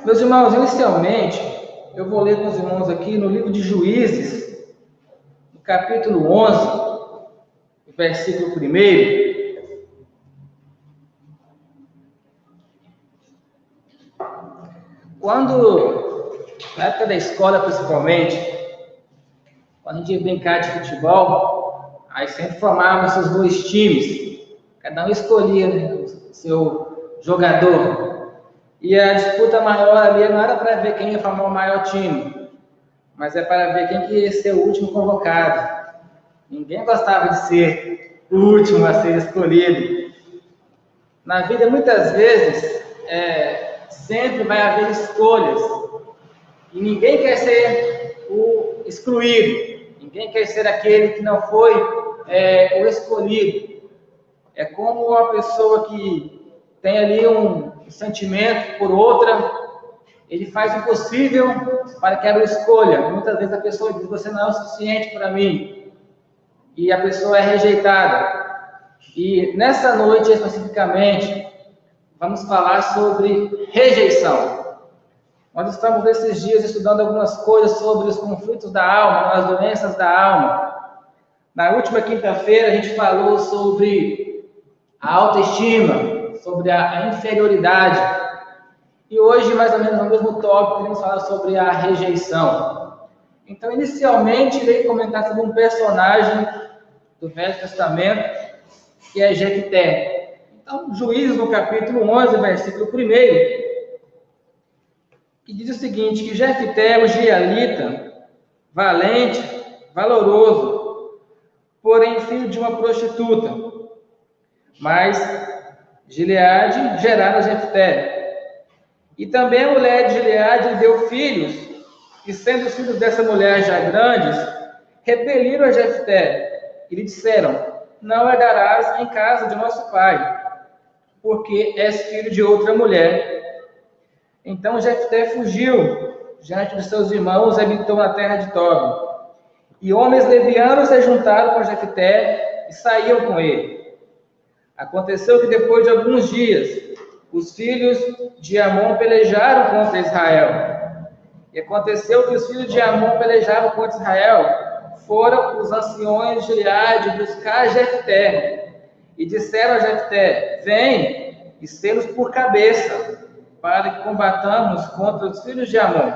Meus irmãos, inicialmente, eu vou ler com os irmãos aqui no livro de Juízes, no capítulo 11, versículo 1. Quando, na época da escola principalmente, quando a gente ia brincar de futebol, aí sempre formava seus dois times, cada um escolhia, né, o seu jogador. E a disputa maior ali não era para ver quem ia formar o maior time, mas é para ver quem que ia ser o último convocado. Ninguém gostava de ser o último a ser escolhido. Na vida, muitas vezes, sempre vai haver escolhas. E ninguém quer ser o excluído. Ninguém quer ser aquele que não foi o escolhido. É como uma pessoa que tem ali um sentimento por outra, ele faz o possível para que ela o escolha. Muitas vezes a pessoa diz, você não é o suficiente para mim. E a pessoa é rejeitada. E nessa noite, especificamente, vamos falar sobre rejeição. Nós estamos nesses dias estudando algumas coisas sobre os conflitos da alma, as doenças da alma. Na última quinta-feira, a gente falou sobre a autoestima, sobre a inferioridade. E hoje, mais ou menos no mesmo tópico, vamos falar sobre a rejeição. Então, inicialmente, irei comentar sobre um personagem do Velho Testamento, que é Jefté. Então, Juízes, no capítulo 11, versículo 1, que diz o seguinte, que Jefté, o gileadita, valente, valoroso, porém filho de uma prostituta. Mas Gileade gerara Jefté. E também a mulher de Gileade lhe deu filhos, e sendo os filhos dessa mulher já grandes, repeliram a Jefté e lhe disseram, não herdarás em casa de nosso pai, porque és filho de outra mulher. Então Jefté fugiu diante de seus irmãos e habitou na terra de Tob. E homens levianos se juntaram com Jefté e saíam com ele. Aconteceu que depois de alguns dias, os filhos de Amon pelejaram contra Israel. E aconteceu que os filhos de Amon pelejaram contra Israel. Foram os anciões de Gileade buscar Jefté. E disseram a Jefté, vem e sê-nos por cabeça, para que combatamos contra os filhos de Amon.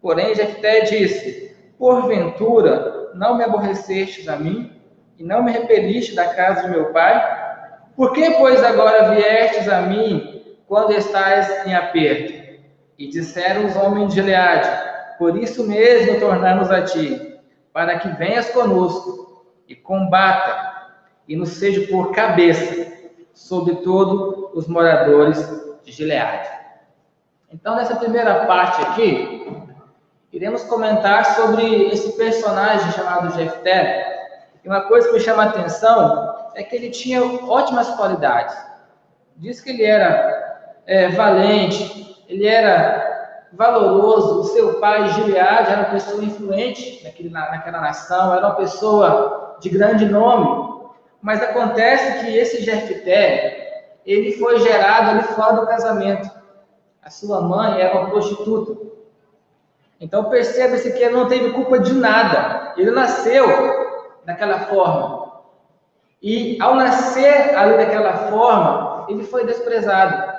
Porém, Jefté disse, porventura, não me aborrecestes a mim, e não me repeliste da casa de meu pai? Por que, pois, agora viestes a mim, quando estais em aperto? E disseram os homens de Gileade, por isso mesmo tornamos a ti, para que venhas conosco, e combata, e nos seja por cabeça, sobre todos os moradores de Gileade. Então, nessa primeira parte aqui, iremos comentar sobre esse personagem chamado Jefté. E uma coisa que me chama a atenção é que ele tinha ótimas qualidades. Diz que ele era valente, ele era valoroso, o seu pai, Gileade, era uma pessoa influente naquela nação, era uma pessoa de grande nome. Mas acontece que esse Jefté, ele foi gerado ali fora do casamento. A sua mãe era uma prostituta. Então perceba-se que ele não teve culpa de nada. Ele nasceu daquela forma. E ao nascer ali daquela forma, ele foi desprezado.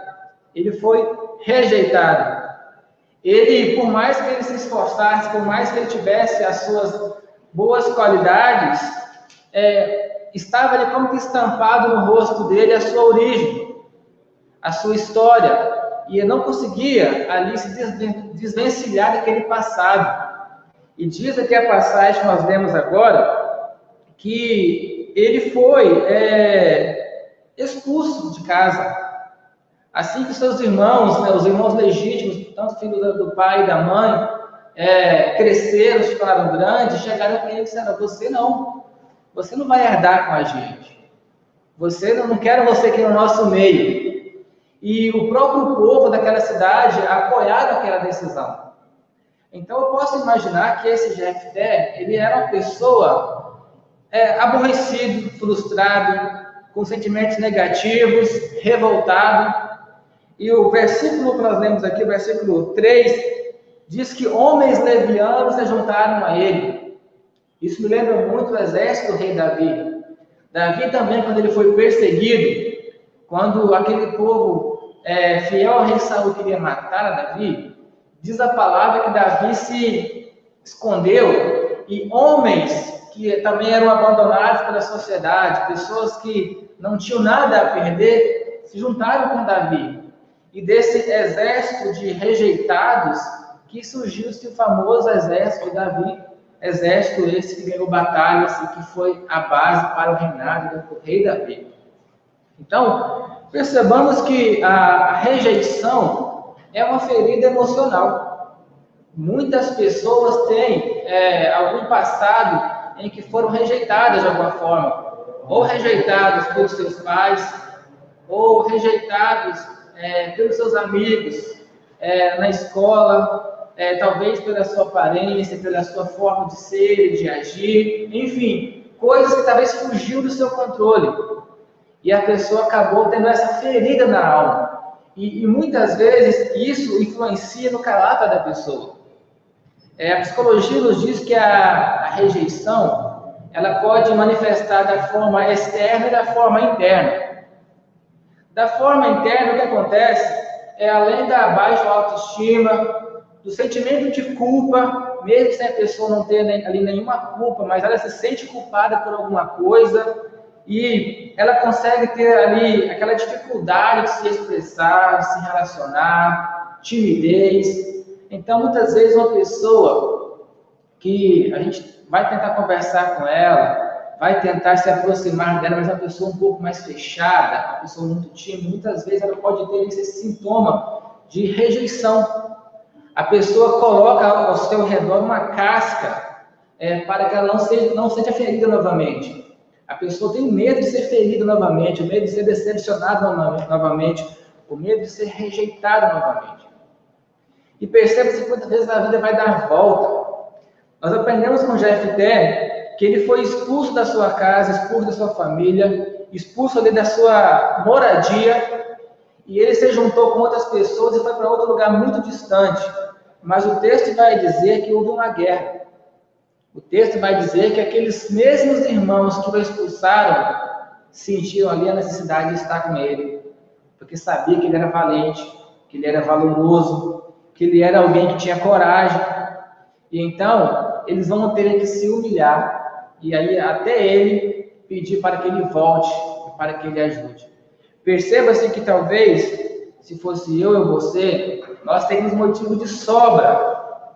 Ele foi rejeitado. Ele, por mais que ele se esforçasse, por mais que ele tivesse as suas boas qualidades, estava ali como que estampado no rosto dele a sua origem, a sua história. E ele não conseguia ali se desvencilhar daquele passado. E diz aqui a passagem que nós lemos agora, que ele foi expulso de casa. Assim que seus irmãos, os irmãos legítimos, tanto filhos do pai e da mãe, cresceram, se tornaram grandes, chegaram para ele e disseram, você não vai herdar com a gente. Não quero você aqui no nosso meio. E o próprio povo daquela cidade apoiaram aquela decisão. Então eu posso imaginar que esse Jefté, ele era uma pessoa aborrecido, frustrado, com sentimentos negativos, revoltado. E o versículo que nós lemos aqui, o versículo 3, diz que homens levianos se juntaram a ele. Isso me lembra muito o exército do rei Davi. Davi também, quando ele foi perseguido, quando aquele povo fiel ao rei Saul queria matar a Davi, diz a palavra que Davi se escondeu e homens que também eram abandonados pela sociedade, pessoas que não tinham nada a perder, se juntaram com Davi. E desse exército de rejeitados que surgiu-se o famoso exército de Davi, exército esse que ganhou batalhas e que foi a base para o reinado do rei Davi. Então, percebamos que a rejeição é uma ferida emocional. Muitas pessoas têm algum passado em que foram rejeitadas de alguma forma, ou rejeitados pelos seus pais, ou rejeitados pelos seus amigos, na escola, talvez pela sua aparência, pela sua forma de ser e de agir, enfim, coisas que talvez fugiu do seu controle. E a pessoa acabou tendo essa ferida na alma. E muitas vezes isso influencia no caráter da pessoa. A psicologia nos diz que a rejeição, ela pode manifestar da forma externa e da forma interna. Da forma interna, o que acontece além da baixa autoestima, do sentimento de culpa, mesmo sem a pessoa não ter ali nenhuma culpa, mas ela se sente culpada por alguma coisa, e ela consegue ter ali aquela dificuldade de se expressar, de se relacionar, timidez. Então, muitas vezes, uma pessoa que a gente vai tentar conversar com ela, vai tentar se aproximar dela, mas é uma pessoa um pouco mais fechada, uma pessoa muito tímida, muitas vezes ela pode ter esse sintoma de rejeição. A pessoa coloca ao seu redor uma casca para que ela não seja ferida novamente. A pessoa tem medo de ser ferida novamente, o medo de ser decepcionada novamente, o medo de ser rejeitada novamente. E perceba-se que muitas vezes a vida vai dar volta. Nós aprendemos com Jefté que ele foi expulso da sua casa, expulso da sua família, expulso ali da sua moradia, e ele se juntou com outras pessoas e foi para outro lugar muito distante. Mas o texto vai dizer que houve uma guerra. O texto vai dizer que aqueles mesmos irmãos que o expulsaram sentiam ali a necessidade de estar com ele, porque sabia que ele era valente, que ele era valoroso, que ele era alguém que tinha coragem. E então, eles vão ter que se humilhar, e aí até ele pedir para que ele volte, para que ele ajude. Perceba-se que talvez, se fosse eu ou você, nós teríamos motivo de sobra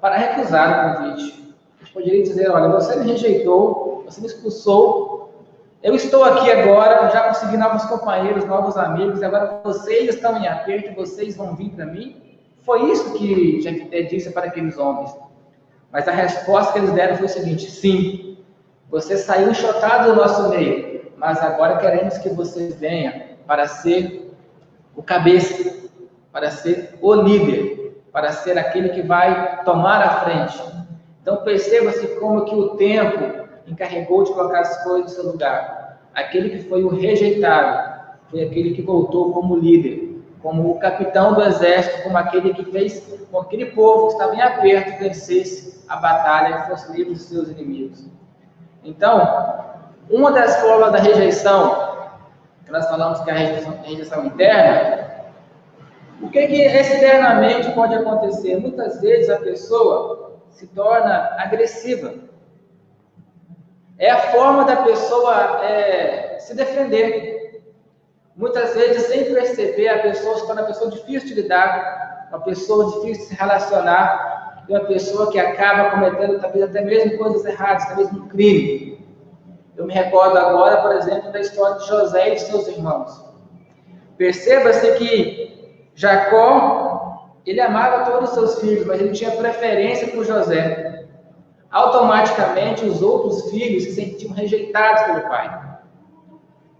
para recusar o convite. A gente poderia dizer, olha, você me rejeitou, você me expulsou, eu estou aqui agora, já consegui novos companheiros, novos amigos, e agora vocês estão em aperto, vocês vão vir para mim? Foi isso que Jefté disse para aqueles homens. Mas a resposta que eles deram foi o seguinte: sim, você saiu enxotado do nosso meio, mas agora queremos que você venha para ser o cabeça, para ser o líder, para ser aquele que vai tomar a frente. Então perceba-se como que o tempo encarregou de colocar as coisas no seu lugar. Aquele que foi o rejeitado foi aquele que voltou como líder, como o capitão do exército, como aquele que fez com que aquele povo que estava em aperto vencesse a batalha e fosse livre dos seus inimigos. Então, uma das formas da rejeição, que nós falamos que é a rejeição interna, o que externamente pode acontecer? Muitas vezes a pessoa se torna agressiva. É a forma da pessoa se defender. Muitas vezes, sem perceber, a pessoa se torna uma pessoa difícil de lidar, uma pessoa difícil de se relacionar, e uma pessoa que acaba cometendo talvez até mesmo coisas erradas, talvez um crime. Eu me recordo agora, por exemplo, da história de José e de seus irmãos. Perceba-se que Jacó, ele amava todos os seus filhos, mas ele tinha preferência por José. Automaticamente, os outros filhos se sentiam rejeitados pelo pai.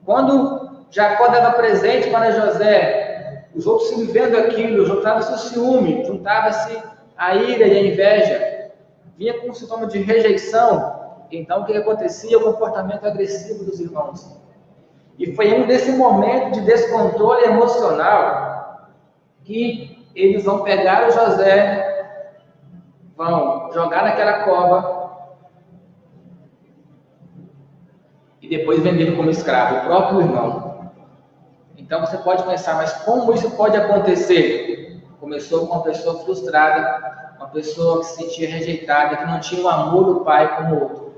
Quando Jacó dava presente para José, os outros se vendo aquilo, juntava-se o ciúme, juntava-se a ira e a inveja, vinha com um sintoma de rejeição. Então, o que acontecia? O comportamento agressivo dos irmãos. E foi desse momento de descontrole emocional que eles vão pegar o José, vão jogar naquela cova e depois vendê-lo como escravo, o próprio irmão. Então você pode pensar, mas como isso pode acontecer? Começou com uma pessoa frustrada, uma pessoa que se sentia rejeitada, que não tinha o amor do pai como o outro.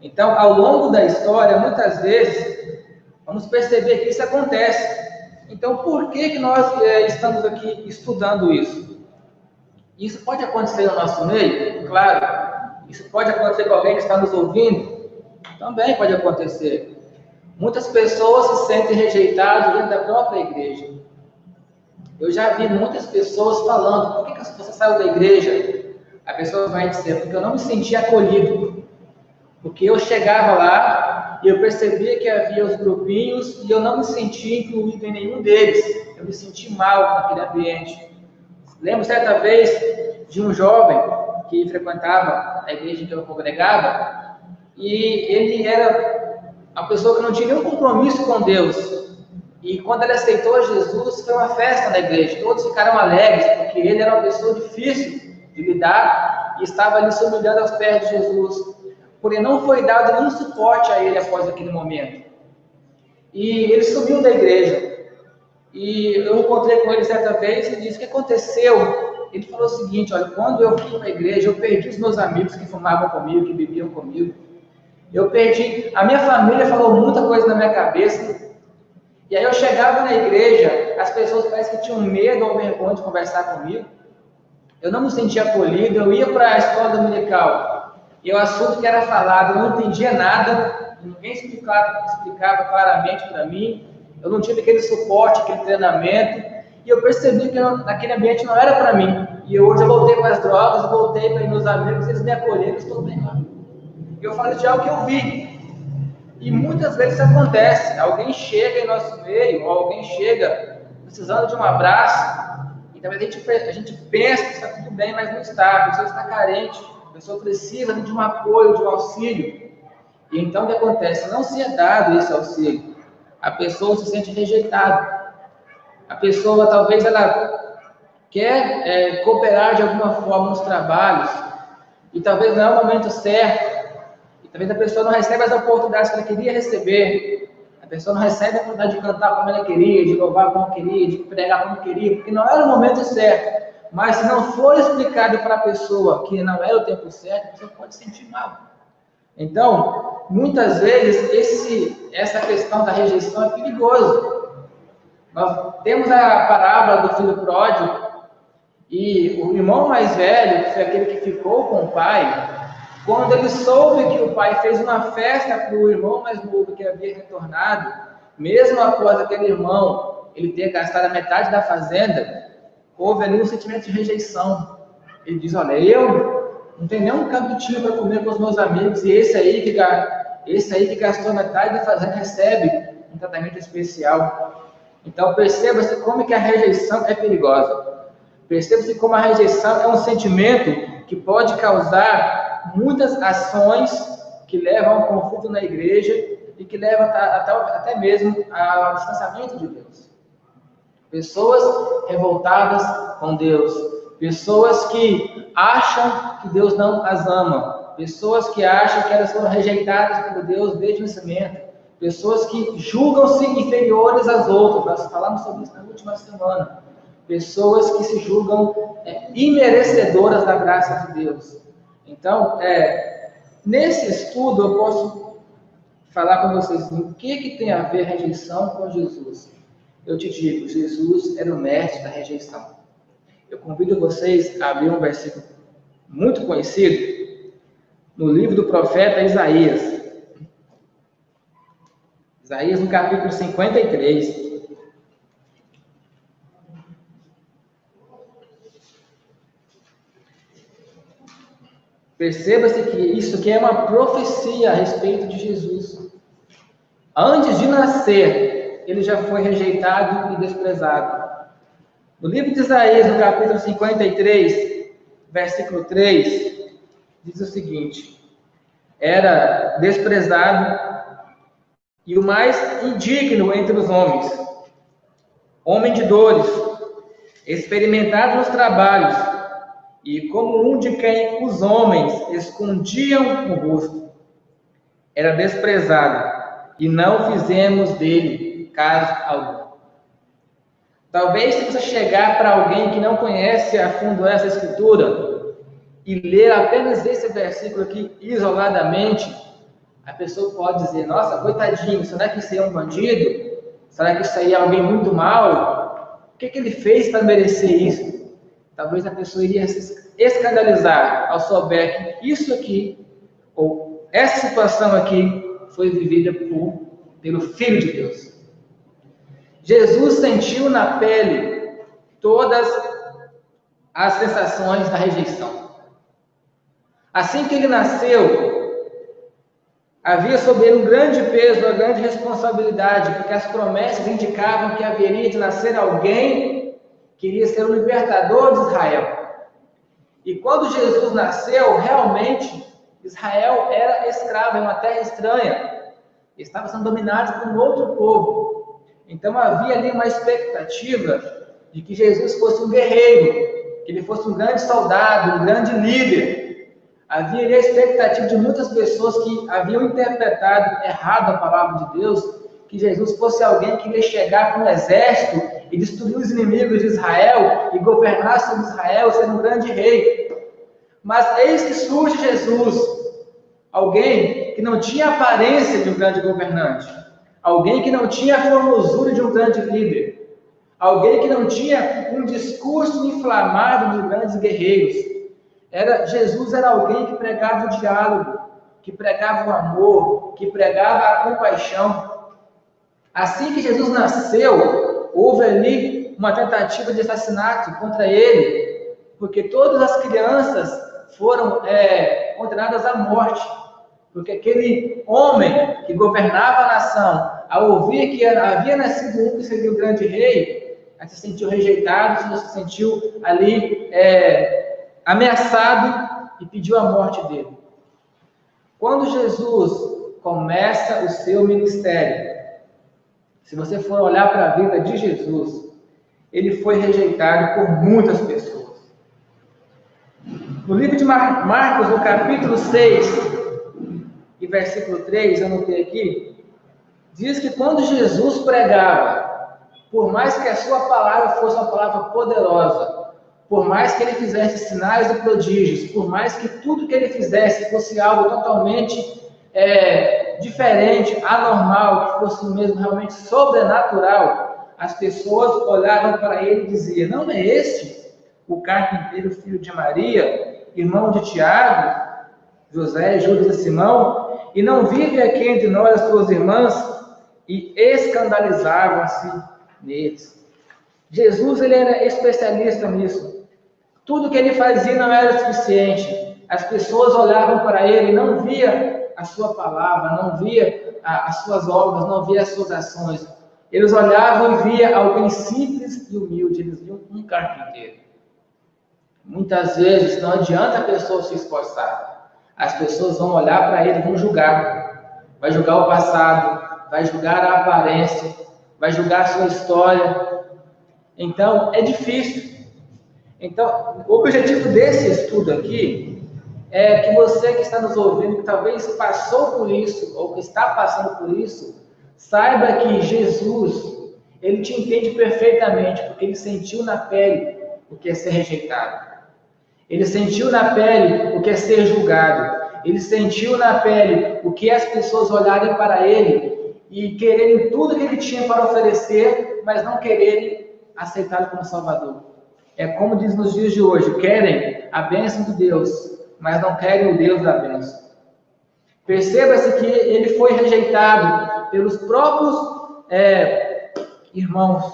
Então, ao longo da história, muitas vezes, vamos perceber que isso acontece. Então, por que nós estamos aqui estudando isso? Isso pode acontecer no nosso meio? Claro. Isso pode acontecer com alguém que está nos ouvindo? Também pode acontecer. Muitas pessoas se sentem rejeitadas dentro da própria igreja. Eu já vi muitas pessoas falando, por que você saiu da igreja? A pessoa vai dizer, porque eu não me sentia acolhido. Porque eu chegava lá e eu percebia que havia os grupinhos e eu não me sentia incluído em nenhum deles. Eu me senti mal naquele ambiente. Lembro certa vez de um jovem que frequentava a igreja que eu congregava e ele era uma pessoa que não tinha nenhum compromisso com Deus. E quando ele aceitou Jesus, foi uma festa na igreja. Todos ficaram alegres, porque ele era uma pessoa difícil de lidar e estava ali se humilhando aos pés de Jesus. Porém, não foi dado nenhum suporte a ele após aquele momento. E ele sumiu da igreja. E eu encontrei com ele certa vez e disse: o que aconteceu? Ele falou o seguinte: olha, quando eu fui para a igreja, eu perdi os meus amigos que fumavam comigo, que bebiam comigo. Eu perdi, a minha família falou muita coisa na minha cabeça. E aí eu chegava na igreja, as pessoas parecem que tinham medo ou vergonha de conversar comigo. Eu não me sentia acolhido, eu ia para a escola dominical. E o assunto que era falado, eu não entendia nada, ninguém explicava claramente para mim. Eu não tive aquele suporte, aquele treinamento, e eu percebi que naquele ambiente não era para mim. E hoje eu voltei para as drogas, voltei para meus amigos, eles me acolheram, estou bem lá. E eu falei de algo que eu vi. E muitas vezes isso acontece. Alguém chega em nosso meio, ou alguém chega precisando de um abraço, e talvez a gente pense que está tudo bem, mas não está. A pessoa está carente, a pessoa precisa de um apoio, de um auxílio. E então o que acontece? Não se é dado esse auxílio. A pessoa se sente rejeitada. A pessoa talvez ela quer cooperar de alguma forma nos trabalhos, e talvez não é o momento certo. Talvez a pessoa não receba as oportunidades que ela queria receber. A pessoa não recebe a oportunidade de cantar como ela queria, de louvar como queria, de pregar como queria, porque não era o momento certo. Mas se não for explicado para a pessoa que não era o tempo certo, a pessoa pode se sentir mal. Então, muitas vezes, essa questão da rejeição é perigoso. Nós temos a parábola do filho pródigo, e o irmão mais velho, que foi aquele que ficou com o pai, quando ele soube que o pai fez uma festa para o irmão mais novo que havia retornado, mesmo após aquele irmão ele ter gastado a metade da fazenda, houve ali um sentimento de rejeição. Ele diz: olha, eu não tenho nem um cabritinho para comer com os meus amigos, e esse aí que gastou a metade da fazenda recebe um tratamento especial. Então perceba-se como que a rejeição é perigosa. Perceba-se como a rejeição é um sentimento que pode causar muitas ações que levam ao conflito na igreja e que levam até mesmo ao distanciamento de Deus. Pessoas revoltadas com Deus, pessoas que acham que Deus não as ama, pessoas que acham que elas foram rejeitadas por Deus desde o nascimento, pessoas que julgam-se inferiores às outras. Nós falamos sobre isso na última semana. Pessoas que se julgam imerecedoras da graça de Deus. Então, nesse estudo eu posso falar com vocês o que tem a ver rejeição com Jesus. Eu te digo, Jesus era o mestre da rejeição. Eu convido vocês a abrir um versículo muito conhecido no livro do profeta Isaías. Isaías no capítulo 53. Perceba-se que isso aqui é uma profecia a respeito de Jesus. Antes de nascer, ele já foi rejeitado e desprezado. No livro de Isaías, no capítulo 53, versículo 3, diz o seguinte: era desprezado e o mais indigno entre os homens, homem de dores, experimentado nos trabalhos, e como um de quem os homens escondiam o rosto. Era desprezado, e não fizemos dele caso algum. Talvez se você chegar para alguém que não conhece a fundo essa escritura e ler apenas esse versículo aqui isoladamente, a pessoa pode dizer: nossa, coitadinho, será que isso aí é um bandido? Será que isso aí é alguém muito mal? O que ele fez para merecer isso? Talvez a pessoa iria se escandalizar ao souber que isso aqui, ou essa situação aqui, foi vivida pelo Filho de Deus. Jesus sentiu na pele todas as sensações da rejeição. Assim que ele nasceu, havia sobre ele um grande peso, uma grande responsabilidade, porque as promessas indicavam que haveria de nascer alguém que iria ser o libertador de Israel. E quando Jesus nasceu, realmente, Israel era escravo em uma terra estranha. Estava sendo dominado por um outro povo. Então havia ali uma expectativa de que Jesus fosse um guerreiro, que ele fosse um grande soldado, um grande líder. Havia ali a expectativa de muitas pessoas que haviam interpretado errado a palavra de Deus, que Jesus fosse alguém que ia chegar com um exército e destruir os inimigos de Israel e governar sobre Israel, ser um grande rei. Mas eis que surge Jesus, alguém que não tinha a aparência de um grande governante, alguém que não tinha a formosura de um grande líder, alguém que não tinha um discurso inflamado de grandes guerreiros. Jesus era alguém que pregava o diálogo, que pregava o amor, que pregava a compaixão. Assim que Jesus nasceu, houve ali uma tentativa de assassinato contra ele, porque todas as crianças foram condenadas à morte. Porque aquele homem que governava a nação, ao ouvir que havia nascido um que seria o grande rei, se sentiu rejeitado, se sentiu ali ameaçado e pediu a morte dele. Quando Jesus começa o seu ministério, se você for olhar para a vida de Jesus, ele foi rejeitado por muitas pessoas. No livro de Marcos, no capítulo 6, e versículo 3, eu anotei aqui, diz que quando Jesus pregava, por mais que a sua palavra fosse uma palavra poderosa, por mais que ele fizesse sinais e prodígios, por mais que tudo que ele fizesse fosse algo totalmente diferente, anormal, que fosse mesmo realmente sobrenatural, as pessoas olhavam para ele e diziam: não é este o carpinteiro, filho de Maria, irmão de Tiago, José, Judas e Simão? E não vive aqui entre nós as tuas irmãs? E escandalizavam-se neles. Jesus, ele era especialista nisso. Tudo que ele fazia não era suficiente. As pessoas olhavam para ele e não via a sua palavra, não via as suas obras, não via as suas ações. Eles olhavam e via alguém simples e humilde. Eles viam um carpinteiro. Muitas vezes não adianta a pessoa se esforçar. As pessoas vão olhar para ele e vão julgar. Vai julgar o passado, vai julgar a aparência, vai julgar a sua história. Então, é difícil. Então, o objetivo desse estudo aqui é que você que está nos ouvindo, que talvez passou por isso, ou que está passando por isso, saiba que Jesus, ele te entende perfeitamente, porque ele sentiu na pele o que é ser rejeitado. Ele sentiu na pele o que é ser julgado. Ele sentiu na pele o que é as pessoas olharem para ele e quererem tudo que ele tinha para oferecer, mas não quererem aceitá-lo como Salvador. É como diz nos dias de hoje: querem a bênção de Deus, mas não querem o Deus da bênção. Perceba-se que ele foi rejeitado pelos próprios irmãos.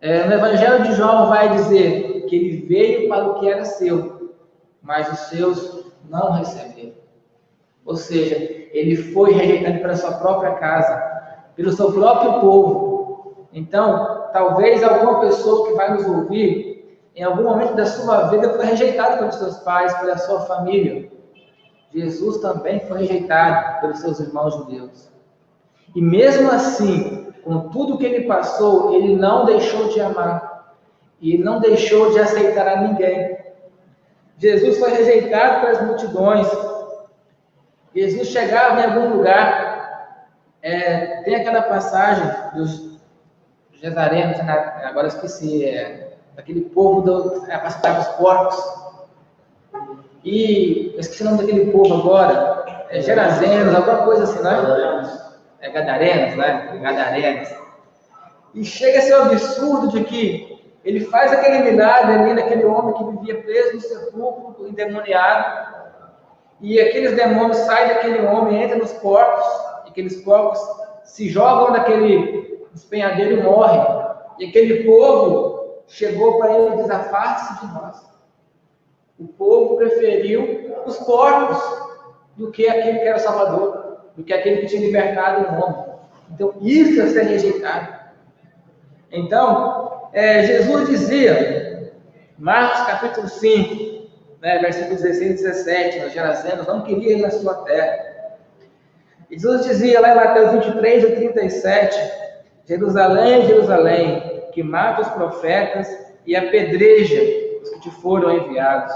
No Evangelho de João vai dizer que ele veio para o que era seu, mas os seus não receberam. Ou seja, ele foi rejeitado pela sua própria casa, pelo seu próprio povo. Então, talvez alguma pessoa que vai nos ouvir, em algum momento da sua vida, foi rejeitado pelos seus pais, pela sua família. Jesus também foi rejeitado pelos seus irmãos judeus. E mesmo assim, com tudo que ele passou, ele não deixou de amar. E ele não deixou de aceitar a ninguém. Jesus foi rejeitado pelas multidões. Jesus chegava em algum lugar, tem aquela passagem dos Gesarenos, agora eu esqueci, daquele povo que apacentava os porcos. E eu esqueci o nome daquele povo agora, Gerazenos, alguma coisa assim, não é? Gadarenos, né? Gadarenos. E chega a ser um absurdo de que ele faz aquele milagre ali naquele homem que vivia preso no sepulcro, endemoniado, e aqueles demônios saem daquele homem, entram nos porcos, e aqueles porcos se jogam daquele despenhadeiro e morrem. E aquele povo chegou para ele e diz: afaste-se de nós. O povo preferiu os porcos do que aquele que era o Salvador, do que aquele que tinha libertado o homem. Então, isso é ser rejeitado. Então, Jesus dizia, Marcos capítulo 5, versículo 16 e 17, os Gerazenos não queriam ir na sua terra. E Jesus dizia lá em Mateus 23 e 37, Jerusalém, Jerusalém, que mata os profetas e apedreja os que te foram enviados.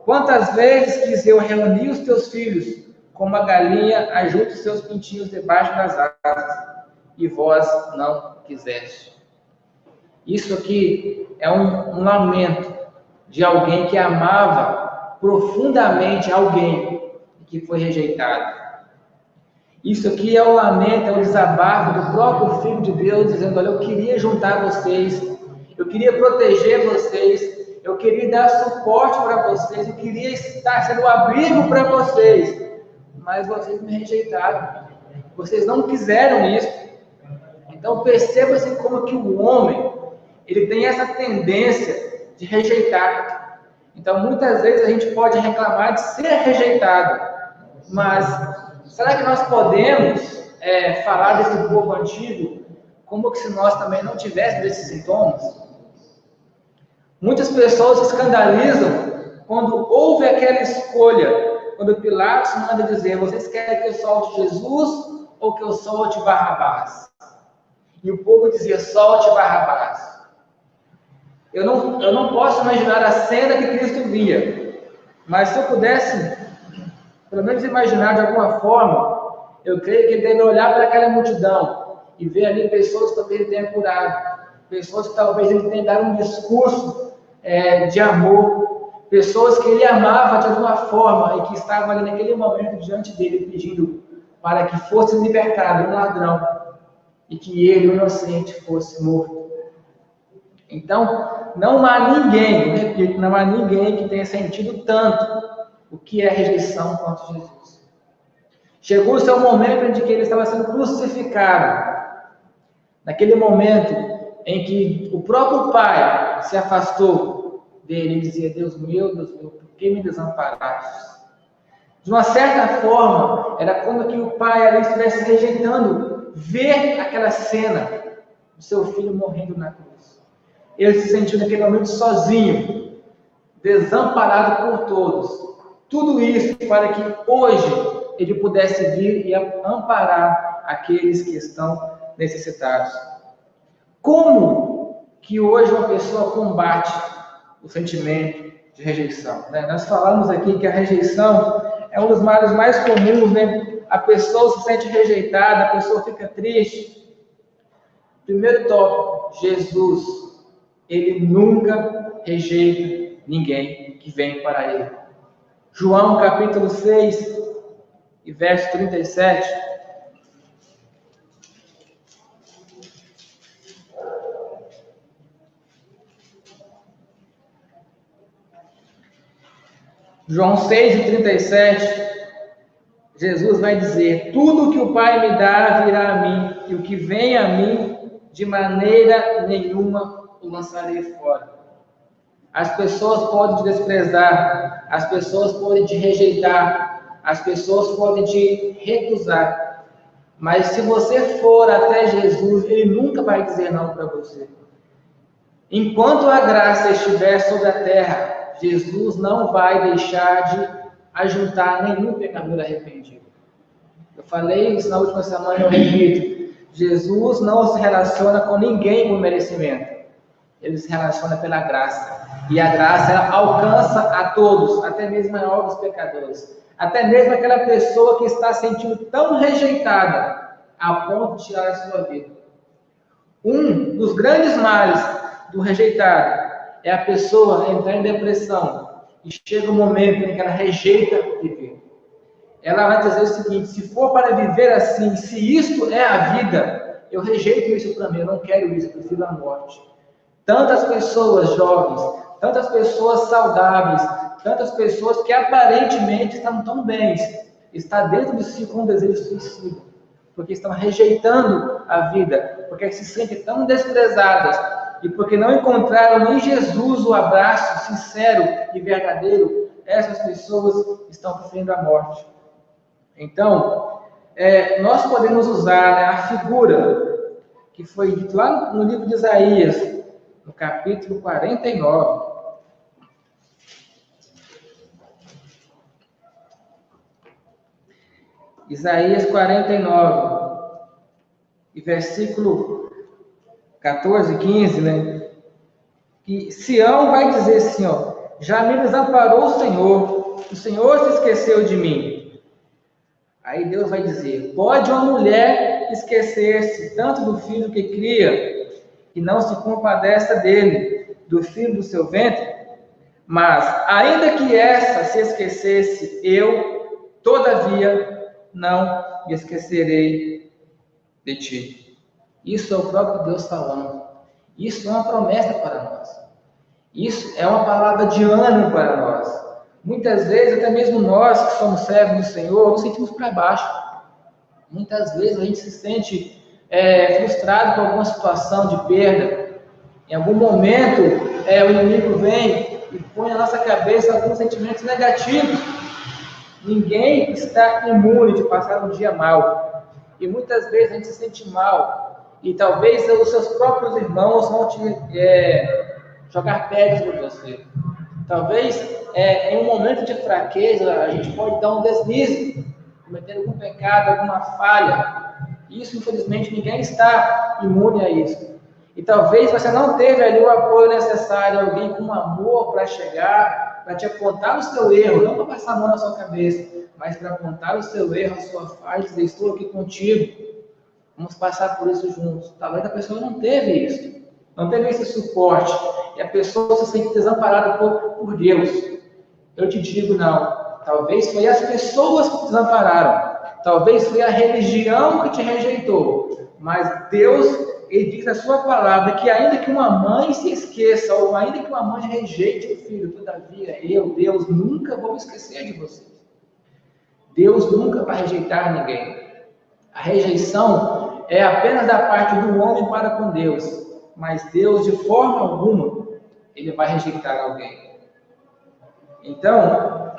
Quantas vezes quis eu reunir os teus filhos, como a galinha ajunta os seus pintinhos debaixo das asas, e vós não quiseste. Isso aqui é um lamento de alguém que amava profundamente alguém que foi rejeitado. Isso aqui é o lamento, é o desabafo do próprio Filho de Deus, dizendo: olha, eu queria juntar vocês, eu queria proteger vocês, eu queria dar suporte para vocês, eu queria estar sendo um abrigo para vocês, mas vocês me rejeitaram, vocês não quiseram isso. Então perceba assim como que o homem, ele tem essa tendência de rejeitar. Então muitas vezes a gente pode reclamar de ser rejeitado, mas será que nós podemos falar desse povo antigo como se nós também não tivéssemos esses sintomas? Muitas pessoas se escandalizam quando houve aquela escolha, quando Pilatos manda dizer: vocês querem que eu solte Jesus ou que eu solte Barrabás? E o povo dizia: solte Barrabás. Eu não posso imaginar a cena que Cristo via, mas se eu pudesse pelo menos imaginar de alguma forma, eu creio que ele deve olhar para aquela multidão e ver ali pessoas que talvez ele tenha curado, pessoas que talvez ele tenha dado um discurso de amor, pessoas que ele amava de alguma forma e que estavam ali naquele momento diante dele pedindo para que fosse libertado um ladrão e que ele, o inocente, fosse morto. Então, não há ninguém, eu repito, não há ninguém que tenha sentido tanto o que é rejeição quanto Jesus. Chegou o seu momento em que ele estava sendo crucificado. Naquele momento em que o próprio Pai se afastou dele e dizia: Deus meu, por que me desamparaste? De uma certa forma, era como que o Pai ali estivesse rejeitando ver aquela cena do seu filho morrendo na cruz. Ele se sentiu naquele momento sozinho, desamparado por todos. Tudo isso para que hoje ele pudesse vir e amparar aqueles que estão necessitados. Como que hoje uma pessoa combate o sentimento de rejeição? Nós falamos aqui que a rejeição é um dos males mais comuns, A pessoa se sente rejeitada, a pessoa fica triste. Primeiro tópico: Jesus, ele nunca rejeita ninguém que vem para ele. João capítulo 6 e verso 37. João 6 e 37, Jesus vai dizer: tudo que o Pai me dá virá a mim, e o que vem a mim, de maneira nenhuma o lançarei fora. As pessoas podem te desprezar, as pessoas podem te rejeitar, as pessoas podem te recusar, mas se você for até Jesus, ele nunca vai dizer não para você. Enquanto a graça estiver sobre a terra, Jesus não vai deixar de ajuntar nenhum pecador arrependido. Eu falei isso na última semana, eu repito: Jesus não se relaciona com ninguém por merecimento. ele se relaciona pela graça. E a graça, ela alcança a todos, até mesmo a maior dos pecadores. Até mesmo aquela pessoa que está sentindo tão rejeitada, a ponto de tirar a sua vida. Um dos grandes males do rejeitado é a pessoa entrar em depressão. E chega um momento em que ela rejeita viver. Ela vai dizer o seguinte: se for para viver assim, se isto é a vida, eu rejeito isso para mim, eu não quero isso, eu prefiro a morte. Tantas pessoas jovens, tantas pessoas saudáveis, tantas pessoas que aparentemente estão tão bem, está dentro de si com um desejo suicida, porque estão rejeitando a vida, porque se sentem tão desprezadas e porque não encontraram em Jesus o abraço sincero e verdadeiro. Essas pessoas estão sofrendo a morte. Então, nós podemos usar, né, a figura que foi dito lá no livro de Isaías, no capítulo 49. Isaías 49, e versículo 14, 15, né? Que Sião vai dizer assim, ó: já me desamparou o Senhor se esqueceu de mim. Aí Deus vai dizer: pode uma mulher esquecer-se tanto do filho que cria, e não se compadeça dele, do filho do seu ventre? Mas, ainda que essa se esquecesse, eu, todavia, não me esquecerei de ti. Isso é o próprio Deus falando. Isso é uma promessa para nós. Isso é uma palavra de ânimo para nós. Muitas vezes, até mesmo nós que somos servos do Senhor, nos sentimos para baixo. Muitas vezes a gente se sente frustrado com alguma situação de perda. Em algum momento, o inimigo vem e põe na nossa cabeça alguns sentimentos negativos. Ninguém está imune de passar um dia mal. E muitas vezes a gente se sente mal. E talvez os seus próprios irmãos vão te jogar pedras por você. Talvez em um momento de fraqueza a gente pode dar um deslize, cometer algum pecado, alguma falha. Isso, infelizmente, ninguém está imune a isso. E talvez você não teve ali o apoio necessário, alguém com amor para chegar, para te apontar o seu erro, não para passar a mão na sua cabeça, mas para apontar o seu erro, a sua falha, e dizer: estou aqui contigo, vamos passar por isso juntos. Talvez a pessoa não teve isso, não teve esse suporte, e a pessoa se sente desamparada por Deus. Eu te digo, não. Talvez foi as pessoas que te desampararam, talvez foi a religião que te rejeitou, mas Deus, ele diz na sua palavra que ainda que uma mãe se esqueça, ou ainda que uma mãe rejeite o filho, todavia eu, Deus, nunca vou me esquecer de vocês. Deus nunca vai rejeitar ninguém. A rejeição é apenas da parte do homem para com Deus, mas Deus, de forma alguma, ele vai rejeitar alguém. Então,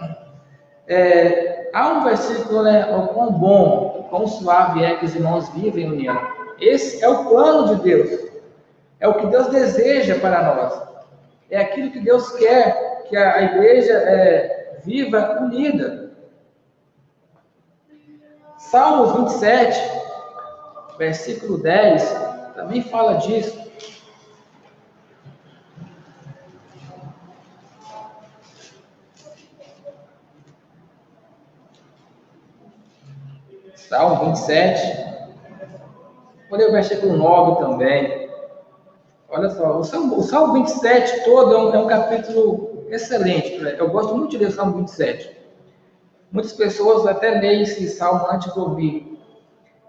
há um versículo, né, o quão bom, o quão suave é que os irmãos vivem em união. Esse é o plano de Deus. É o que Deus deseja para nós. É aquilo que Deus quer, que a igreja viva unida. Salmos 27, versículo 10, também fala disso. Salmo 27, vou ler o versículo 9 também. Olha só, o Salmo 27 todo é um capítulo excelente. Eu gosto muito de ler o Salmo 27. Muitas pessoas até leem esse salmo antes de ouvir.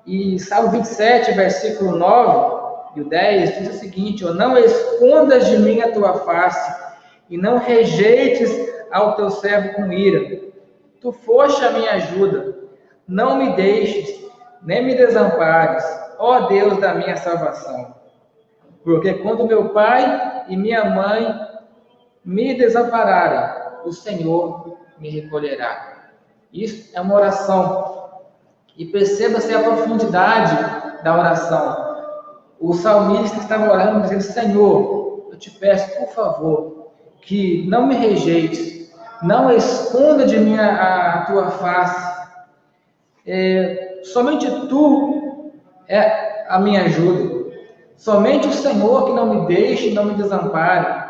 E Salmo 27, versículo 9 e o 10 diz o seguinte: não escondas de mim a tua face, e não rejeites ao teu servo com ira. Tu foste a minha ajuda. Não me deixes, nem me desampares, ó Deus da minha salvação. Porque quando meu pai e minha mãe me desampararem, o Senhor me recolherá. Isso é uma oração. E perceba-se a profundidade da oração. O salmista estava orando, dizendo: Senhor, eu te peço, por favor, que não me rejeites, não esconda de mim a tua face. Somente tu é a minha ajuda. Somente o Senhor que não me deixe, não me desampare.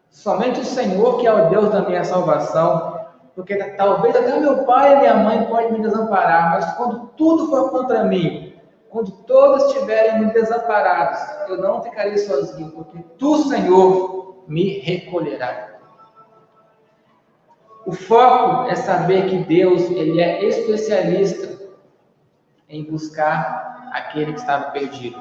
Somente o Senhor que é o Deus da minha salvação. Porque talvez até meu pai e minha mãe podem me desamparar, mas quando tudo for contra mim, quando todos estiverem me desamparados, eu não ficarei sozinho, porque tu, Senhor, me recolherá. O foco é saber que Deus, ele é especialista em buscar aquele que estava perdido.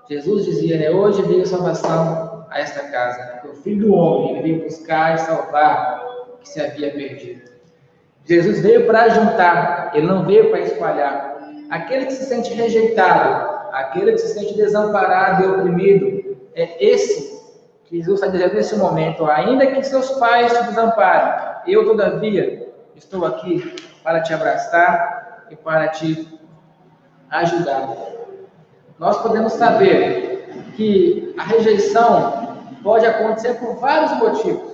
Jesus dizia, né, hoje veio salvação a esta casa, porque o Filho do Homem, ele veio buscar e salvar o que se havia perdido. Jesus veio para juntar, ele não veio para espalhar. Aquele que se sente rejeitado, aquele que se sente desamparado e oprimido, é esse que Jesus está dizendo nesse momento, ainda que seus pais te desamparem, eu, todavia, estou aqui para te abraçar e para te ajudar. Nós podemos saber que a rejeição pode acontecer por vários motivos.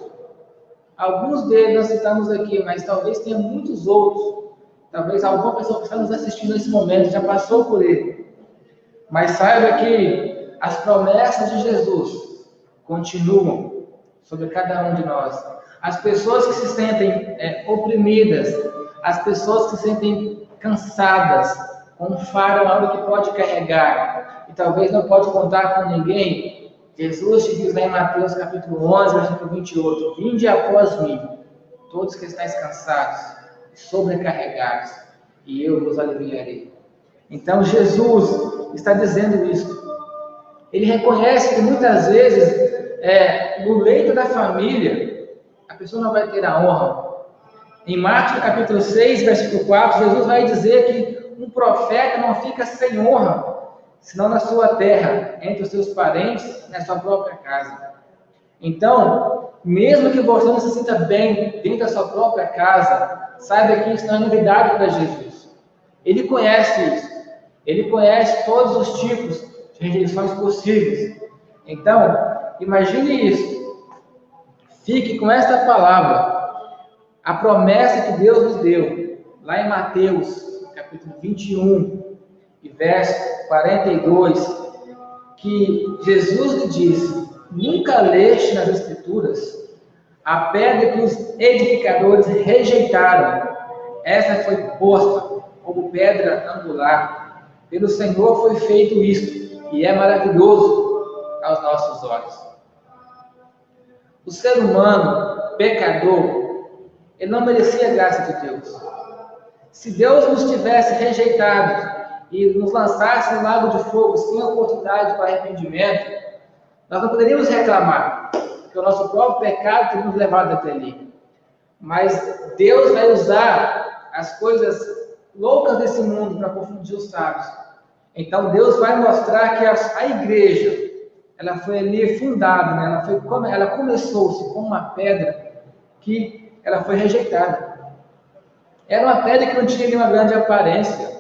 Alguns deles nós citamos aqui, mas talvez tenha muitos outros. Talvez alguma pessoa que está nos assistindo nesse momento já passou por ele. Mas saiba que as promessas de Jesus continuam sobre cada um de nós. As pessoas que se sentem oprimidas, as pessoas que se sentem cansadas, com um fardo, algo que pode carregar, e talvez não pode contar com ninguém, Jesus te diz lá em Mateus capítulo 11, versículo 28, vinde após mim, todos que estáis cansados, sobrecarregados, e eu vos aliviarei. Então Jesus está dizendo isso. Ele reconhece que muitas vezes, no leito da família, a pessoa não vai ter a honra. Em Marcos capítulo 6, versículo 4, Jesus vai dizer que um profeta não fica sem honra, senão na sua terra, entre os seus parentes e na sua própria casa. Então, mesmo que você não se sinta bem dentro da sua própria casa, saiba que isso não é novidade para Jesus. Ele conhece isso. Ele conhece todos os tipos de rejeições possíveis. Então, imagine isso. Fique com esta palavra. A promessa que Deus nos deu, lá em Mateus, capítulo 21, e verso 42, que Jesus lhe disse, nunca leste nas Escrituras a pedra que os edificadores rejeitaram, essa foi posta como pedra angular. Pelo Senhor foi feito isto, e é maravilhoso aos nossos olhos. O ser humano, pecador, ele não merecia a graça de Deus. Se Deus nos tivesse rejeitado e nos lançasse no lago de fogo sem oportunidade para arrependimento, nós não poderíamos reclamar, porque o nosso próprio pecado teria nos levado até ali. Mas Deus vai usar as coisas loucas desse mundo para confundir os sábios. Então Deus vai mostrar que a igreja, ela foi ali fundada, né? Ela começou-se como uma pedra que ela foi rejeitada. Era uma pedra que não tinha nenhuma grande aparência.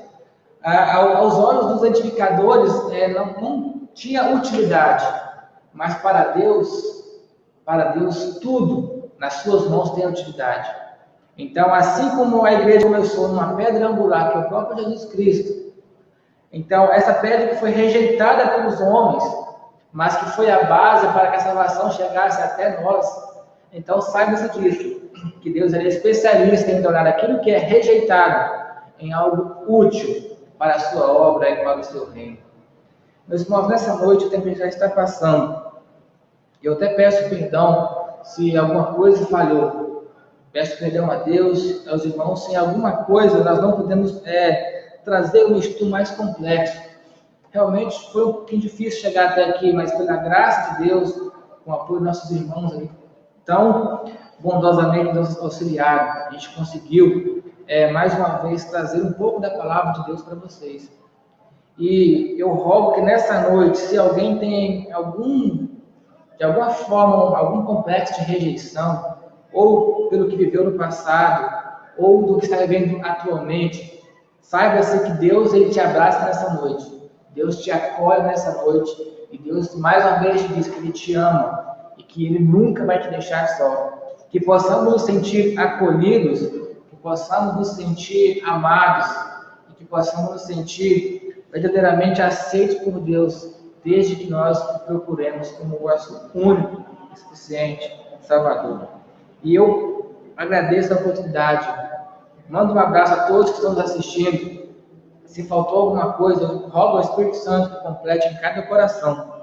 Aos olhos dos edificadores, não tinha utilidade. Mas para Deus tudo nas suas mãos tem utilidade. Então, assim como a igreja começou numa pedra angular, que é o próprio Jesus Cristo, então essa pedra que foi rejeitada pelos homens, mas que foi a base para que a salvação chegasse até nós. Então, saiba-se disso, que Deus é especialista em tornar aquilo que é rejeitado em algo útil para a sua obra e para o seu reino. Meus irmãos, nessa noite o tempo já está passando. Eu até peço perdão se alguma coisa falhou. Peço perdão a Deus, aos irmãos, se em alguma coisa nós não podemos trazer um estudo mais complexo. Realmente foi um pouquinho difícil chegar até aqui, mas pela graça de Deus, com o apoio dos nossos irmãos aí, então, bondosamente nos auxiliaram. A gente conseguiu, mais uma vez, trazer um pouco da palavra de Deus para vocês. E eu rogo que nessa noite, se alguém tem de alguma forma, algum complexo de rejeição, ou pelo que viveu no passado, ou do que está vivendo atualmente, saiba-se que Deus ele te abraça nessa noite. Deus te acolhe nessa noite. E Deus, mais uma vez, te diz que Ele te ama. E que Ele nunca vai te deixar só. Que possamos nos sentir acolhidos, que possamos nos sentir amados, e que possamos nos sentir verdadeiramente aceitos por Deus, desde que nós o procuremos como o nosso único, suficiente Salvador. E eu agradeço a oportunidade. Mando um abraço a todos que estão nos assistindo. Se faltou alguma coisa, eu rogo ao Espírito Santo que complete em cada coração.